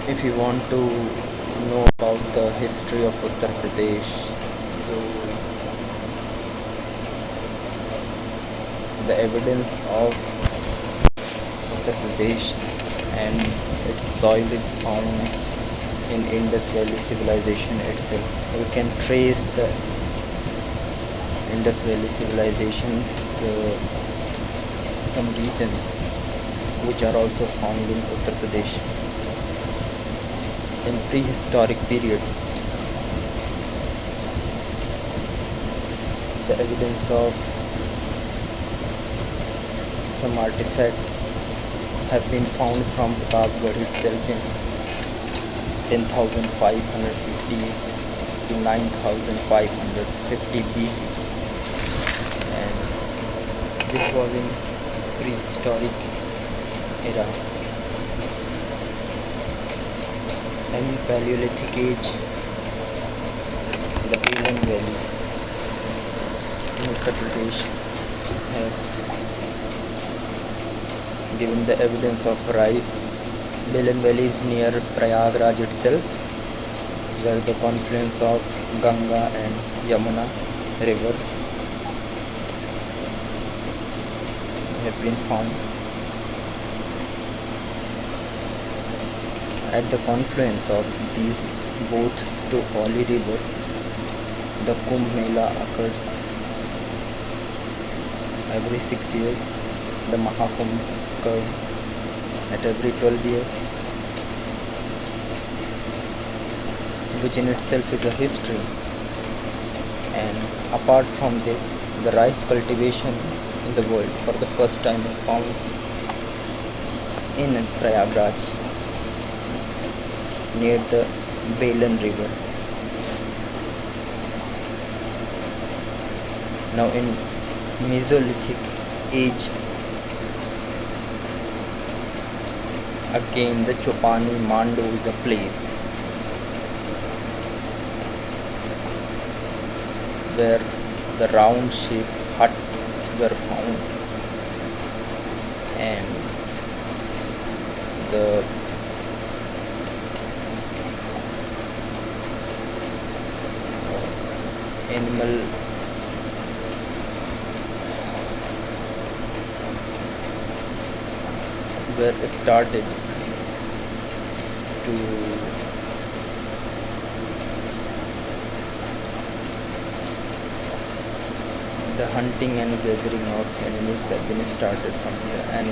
If you want to know about the history of Uttar Pradesh, so the evidence of Uttar Pradesh and its soil is found in Indus Valley civilization itself. We can trace the Indus Valley civilization to some region which are also found in Uttar Pradesh. In prehistoric period, the evidence of some artifacts have been found from Pratapgarh itself in 10,550 to 9,550 BC, and this was in prehistoric era. And in Paleolithic age, the Palan Valley in Uttar Pradesh have given the evidence of rice. Palan Valley is near Prayagraj itself, where the confluence of Ganga and Yamuna river have been found. At the confluence of these both two holy rivers, the Kumbh Mela occurs every 6 years. The Mahakumbh occurs at every 12 years, which in itself is a history. And apart from this, the rice cultivation in the world for the first time is found in Prayagraj near the Balan river. Now in Mesolithic age, again the Chopani Mando is a place where the round shaped huts were found, and the animal were started to the hunting and gathering of animals have been started from here. And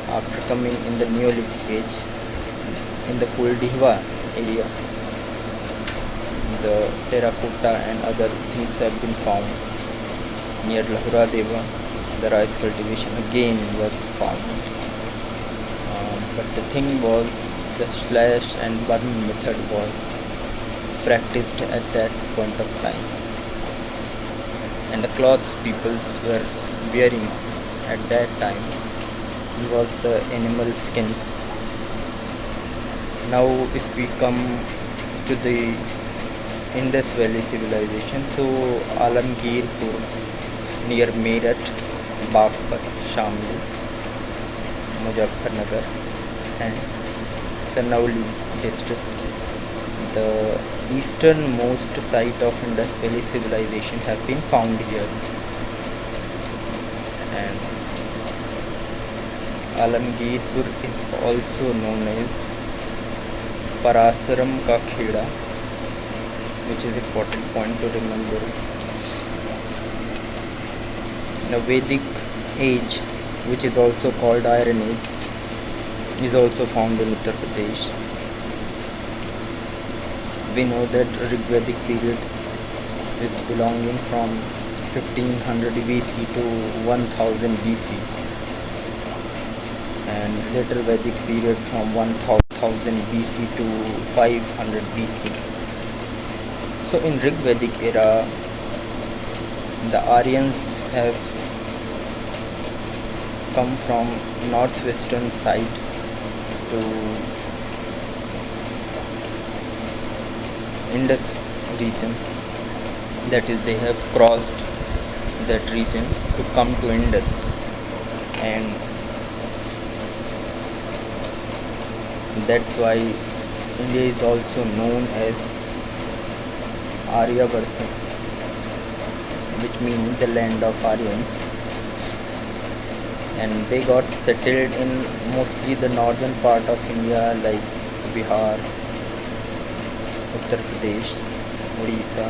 after coming in the Neolithic age, in the Kuldihwa area, the terracotta and other things have been found. Near Lahura Deva, the rice cultivation again was found. But the thing was, the slash and burn method was practiced at that point of time, and the clothes people were wearing at that time was the animal skins. Now if we come to the Indus Valley civilization, so Alamgirpur near Meerut, Bagpat, Shamli, Muzaffarnagar and Sanauli district, the easternmost site of Indus Valley civilization have been found here. And Alamgirpur is also known as Parasaram ka Kheda, which is an important point to remember. The Vedic age, which is also called Iron Age, is also found in Uttar Pradesh. We know that Rigvedic period is belonging from 1500 BC to 1000 BC, and later Vedic period from 1000 BC to 500 BC. So in Rigvedic era, the Aryans have come from northwestern side to Indus region, that is, they have crossed that region to come to Indus, and that's why India is also known as Aryavarta, which means the land of Aryans, and they got settled in mostly the northern part of India like Bihar, Uttar Pradesh, Odisha,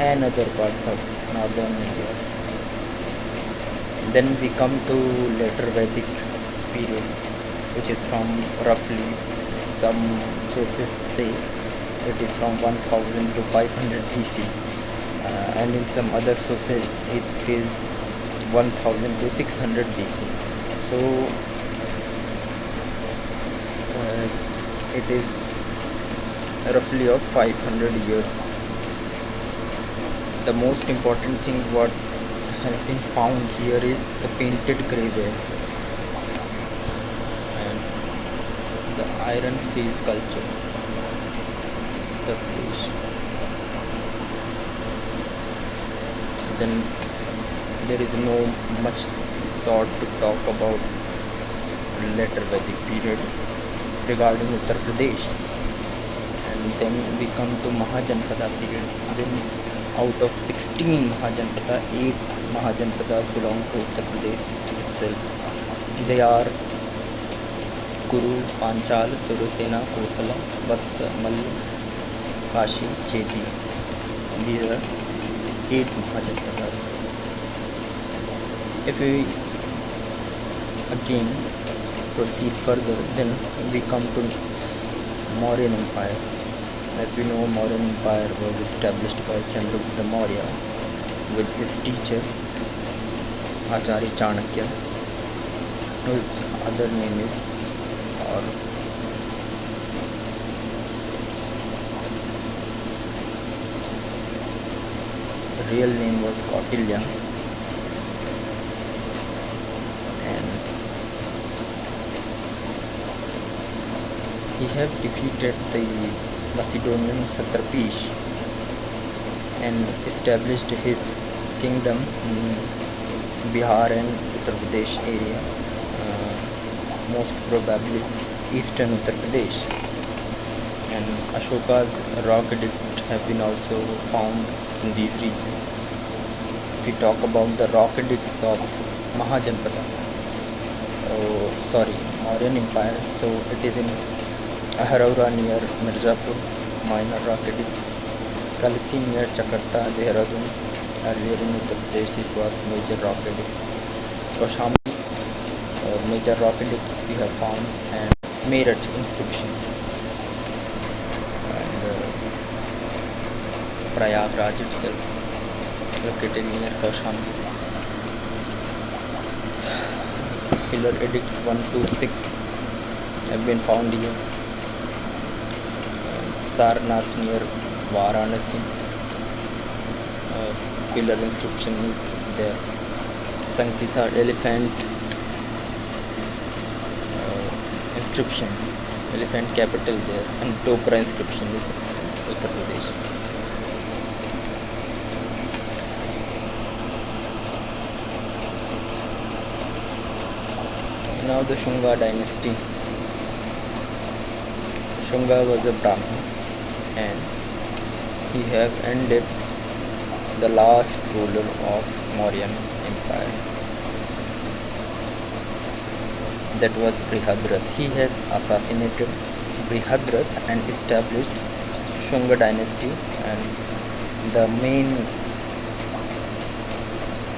and other parts of northern India. Then we come to later Vedic period, which is from roughly, some sources say it is from 1000 to 500 BC, and in some other sources it is 1000 to 600 BC. So it is roughly of 500 years. The most important thing what has been found here is the painted graveyard and the iron face culture. The place. Then there is no much sort to talk about later Vedic period regarding Uttar Pradesh. And then we come to Mahajanpada period. Then out of 16 Mahajanpada, 8 Mahajanpadas belong to Uttar Pradesh itself. They are Kuru, Panchal, Surasena, Kosala, Vatsa, Mallu, Kashi, Cheti. These are 8 Mahajanpadas. If we again proceed further, then we come to Mauryan Empire. As we know, Mauryan Empire was established by Chandragupta Maurya with his teacher Acharya Chanakya, whose other name is real name was Kautilya, and he have defeated the Macedonian satrapish and established his kingdom in Bihar and Uttar Pradesh area, most probably eastern Uttar Pradesh. And Ashoka's rock edict have been also found in these regions. If we talk about the rock edicts of Mahajanpada, Mauryan Empire, so it is in Aharaura near Mirzapur, minor rock edict. Kalsi near Chakarta, Dehradun, earlier in Uttar Pradesh it was major rock edict. Kaushambi, major rock edict we have found, and Meerut inscription, and Prayagraj itself located near Kaushambi. Pillar edicts 1 to 6 have been found here. Sarnath near Varanasi, pillar inscription is there. Sankisar elephant inscription, elephant capital there, and Topra inscription is Uttar Pradesh. Now the Shunga dynasty. Shunga was a Brahmin, and he have ended the last ruler of Mauryan Empire. That was Brihadrath. He has assassinated Brihadrath and established Shunga dynasty, and the main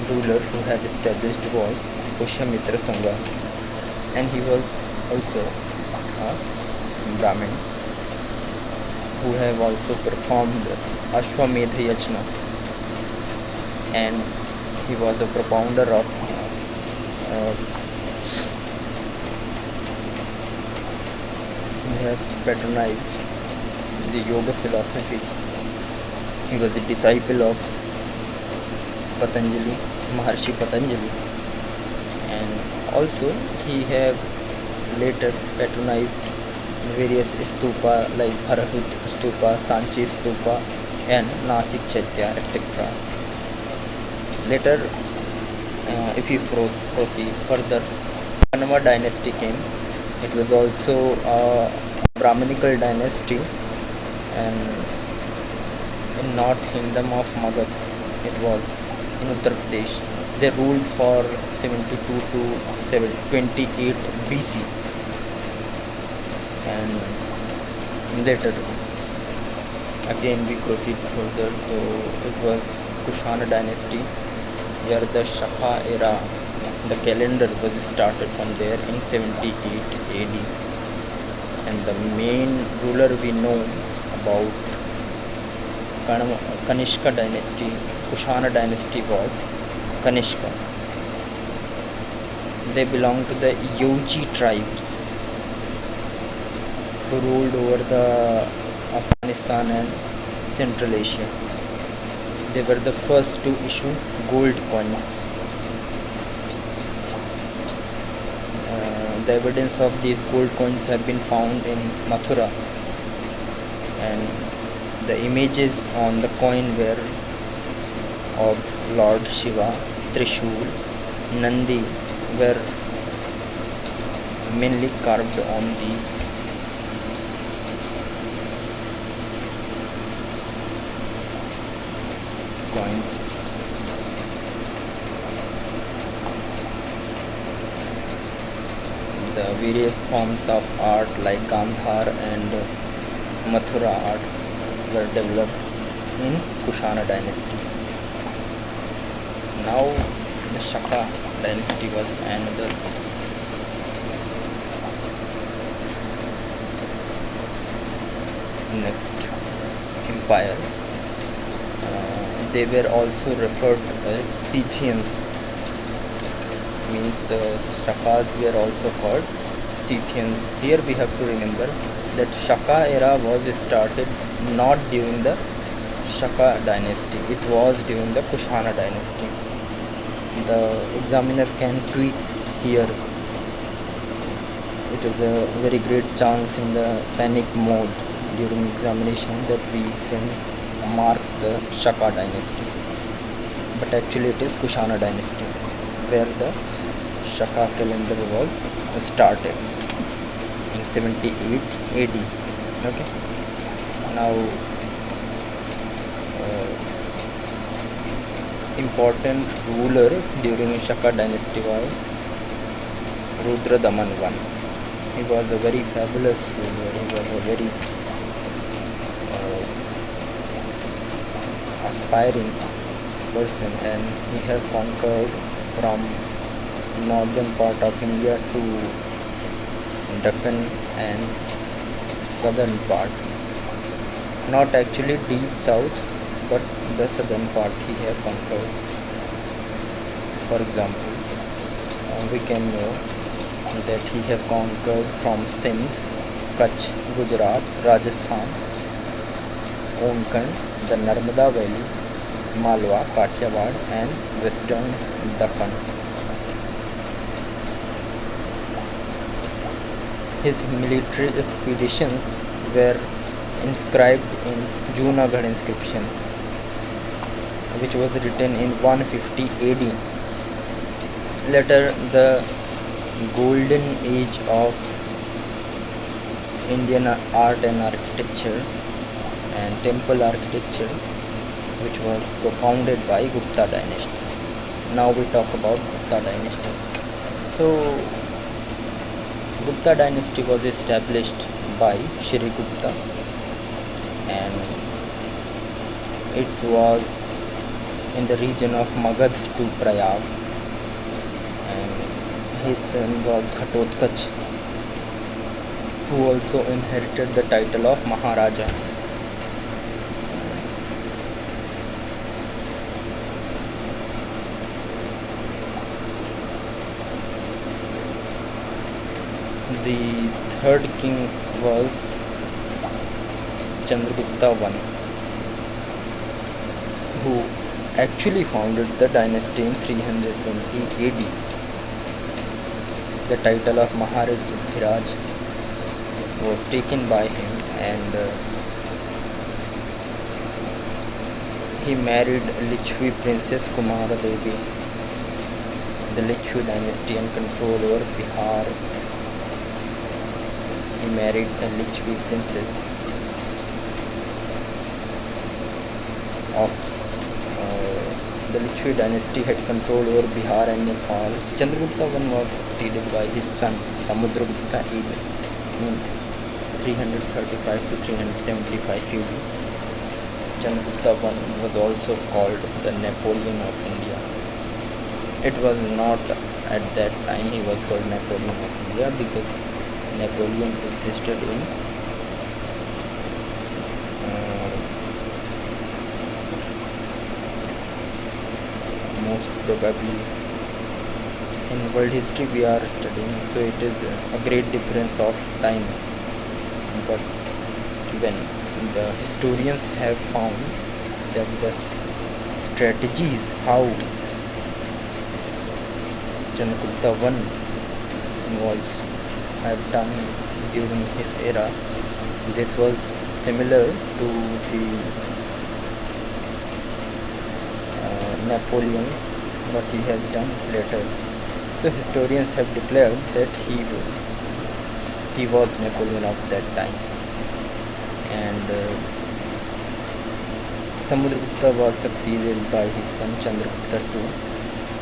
ruler who had established was Pushyamitra Shunga, and he was also a Brahmin who have also performed Ashwamedha Yajna, and he was a propounder of he had patronized the yoga philosophy. He was a disciple of Patanjali, Maharshi Patanjali, and also he have later patronized various stupa like Bharahut stupa, Sanchi stupa, and Nasik Chaitya, etc. Later, if we proceed further, Kanava dynasty came. It was also a Brahminical dynasty, and in North Kingdom of Magadh. It was in Uttar Pradesh. They ruled for 72 to 28 BC, and later again we proceed further. So it was Kushana dynasty, where the Shaka era, the calendar was started from there in 78 AD, and the main ruler we know about Kanishka dynasty, Kushana dynasty was Kanishka. They belong to the Yogi tribes who ruled over the Afghanistan and Central Asia. They were the first to issue gold coins. The evidence of these gold coins have been found in Mathura, and the images on the coin were of Lord Shiva, Trishul, Nandi were mainly carved on these coins. The various forms of art like Gandhar and Mathura art were developed in Kushana dynasty. Now the Shaka dynasty was another next empire. They were also referred to as Scythians, means the Shakas were also called Scythians. Here we have to remember that Shaka era was started not during the Shaka dynasty, it was during the Kushana dynasty. The examiner can tweak here. It is a very great chance in the panic mode during examination that we can mark the Shaka dynasty, but actually it is Kushana dynasty where the Shaka calendar was started in 78 AD. Okay. Now important ruler during Shaka dynasty was Rudra Daman I. He was a very fabulous ruler. He was a very aspiring person, and he has conquered from northern part of India to Deccan and southern part, not actually deep south, but the southern part he has conquered. For example, we can know that he has conquered from Sindh, Kutch, Gujarat, Rajasthan, Konkan, the Narmada Valley, Malwa, Kathiawad and western Deccan. His military expeditions were inscribed in Junagadh inscription, which was written in 150 AD. Later, the golden age of Indian art and architecture and temple architecture, which was propounded by Gupta dynasty. Now we talk about Gupta dynasty. So Gupta dynasty was established by Shri Gupta, and it was in the region of Magadh to Prayag, and his son was Ghatotkacha, who also inherited the title of Maharaja. The third king was Chandragupta I, who actually founded the dynasty in 320 AD. The title of Maharaj was taken by him, and he married Lichvi princess Kumara Devi. The Lichvi dynasty and control over Bihar, he married a Lichvi princess of the Lichvi dynasty had control over Bihar and Nepal. Chandragupta I was succeeded by his son Samudragupta in 335 to 375 UD. Chandragupta I was also called the Napoleon of India. It was not at that time he was called Napoleon of India because Napoleon existed in most probably in world history we are studying, so it is a great difference of time, but when the historians have found that the strategies how Chandragupta I was have done during his era, this was similar to the Napoleon what he has done later. So historians have declared that he was Napoleon of that time. And Samudragupta was succeeded by his son Chandragupta II.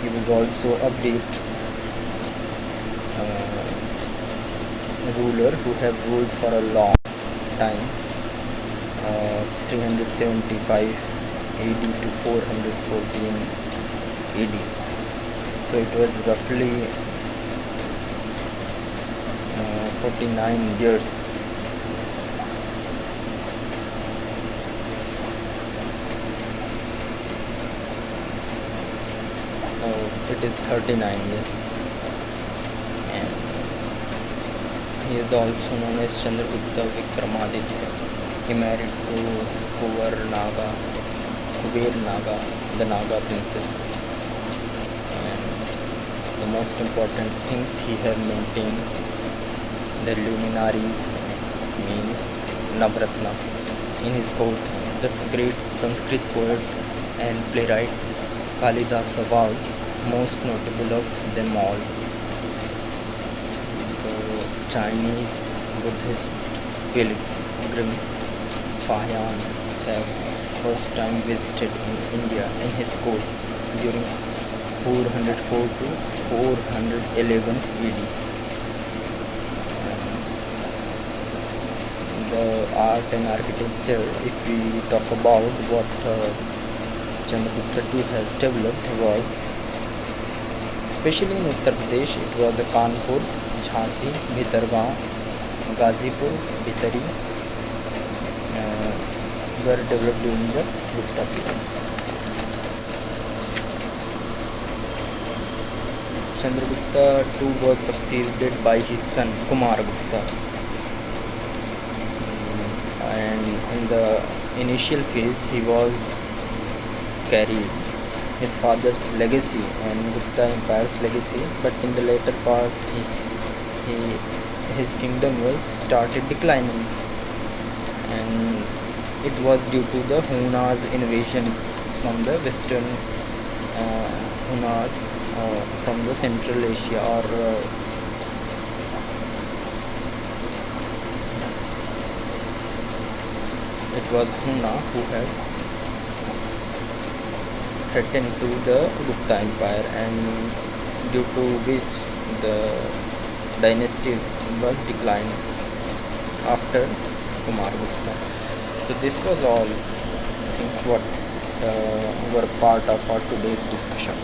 He was also a great ruler who have ruled for a long time, 375 AD to 414 AD. So it was roughly 49 years. It is 39 years. And he is also known as Chandragupta Vikramaditya. He married to Kuber Naga, the Naga princess. And the most important things he have maintained the luminaries means Navratna in his court. The great Sanskrit poet and playwright Kalidasa was most notable of them all. The Chinese Buddhist pilgrim Fahian have first time visited in India in his court during 404 to 411 AD. The art and architecture, if we talk about what Chandragupta II has developed, was especially in Uttar Pradesh, it was the Kanpur, Jhansi, Bhitargaon, Gazipur, Bhitari were developed during the Gupta period. Chandragupta II was succeeded by his son Kumaragupta, and in the initial phase he was carried his father's legacy and Gupta Empire's legacy, but in the later part his kingdom was started declining, and it was due to the Huna's invasion from the western Hunas from the Central Asia, or it was Huna who had threatened to the Gupta Empire, and due to which the dynasty was declined after Kumaragupta. So this was all things what were part of our today's discussion.